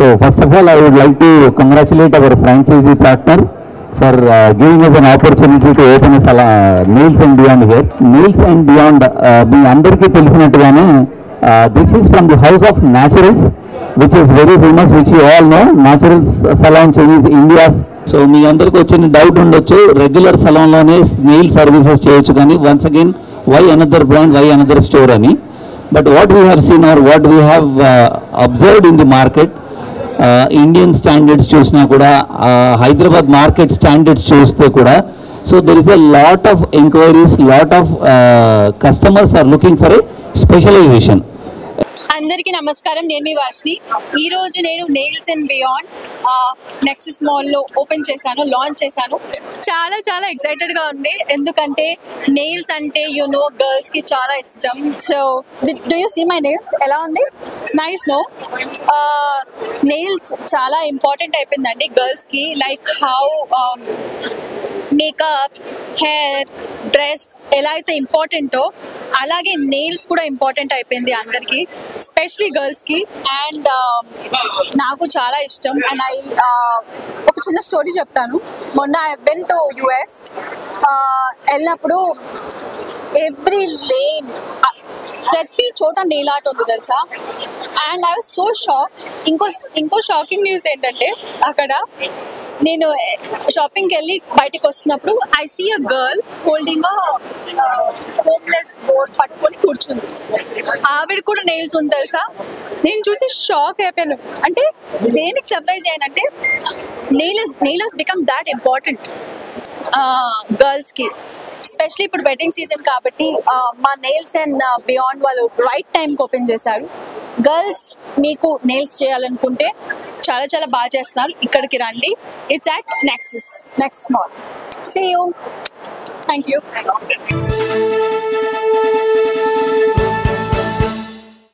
So first of all, I would like to congratulate our franchisee partner for giving us an opportunity to open a Nails and Beyond here. Nails and Beyond, మీ అందరికీ తెలిసినట్టుగానే this is from the House of Naturals, which is very famous, which you all know. Naturals salon chain is India's. So మీ అందరికి వచ్చిన doubt ఉండొచ్చు, regular సలాన్లోనే nail services చేయొచ్చు కానీ once again why another brand, why another store అని. But what we have seen or what we have observed in the market, Indian standards చూసినా కూడా, Hyderabad market standards చూస్తే కూడా, so there is a lot of enquiries, lot of customers are looking for a specialisation. అందరికీ నమస్కారం, నేను మీ వర్షిని. ఈరోజు నేను నెయిల్స్ అండ్ బియాండ్ నెక్సస్ మాల్లో ఓపెన్ చేశాను, లాంచ్ చేశాను. చాలా చాలా ఎక్సైటెడ్గా ఉంది, ఎందుకంటే నెయిల్స్ అంటే గర్ల్స్కి చాలా ఇష్టం. So do you see my nails ఎలా ఉంది? Nice no. నెయిల్స్ చాలా ఇంపార్టెంట్ అయిపోయిందండి గర్ల్స్కి. Like how makeup, hair, dress ఎలా అయితే ఇంపార్టెంటో అలాగే నెయిల్స్ కూడా ఇంపార్టెంట్ అయిపోయింది అందరికీ, ఎస్పెషలీ గర్ల్స్కి. అండ్ నాకు చాలా ఇష్టం. అండ్ ఒక చిన్న స్టోరీ చెప్తాను. మొన్న ఐ వెంట్ టు US. వెళ్ళినప్పుడు ఎవ్రీ లేన్, ప్రతి చోట నెయిల్ ఆర్ట్ ఉంది తెలుసా. And I was so shock. ఇంకో షాకింగ్ న్యూస్ ఏంటంటే, అక్కడ నేను షాపింగ్కి వెళ్ళి బయటకు వస్తున్నప్పుడు I see a girl holding homeless board పట్టుకొని కూర్చుంది. ఆవిడ కూడా నెయిల్స్ ఉంది తెలుసా. నేను చూసి షాక్ అయిపోయాను. అంటే దేనికి సర్ప్రైజ్ అయ్యానంటే, nail has become that important గర్ల్స్కి. ఎస్పెషలీ ఇప్పుడు వెడ్డింగ్ సీజన్ కాబట్టి మా నెయిల్స్ అండ్ బియాండ్ వాళ్ళు రైట్ టైంకి ఓపెన్ చేశారు. గర్ల్స్ మీకు నెయిల్స్ చేయాలనుకుంటే చాలా చాలా బాగా చేస్తున్నారు, ఇక్కడికి రండి. It's at Nexus mall. See you. Thank you.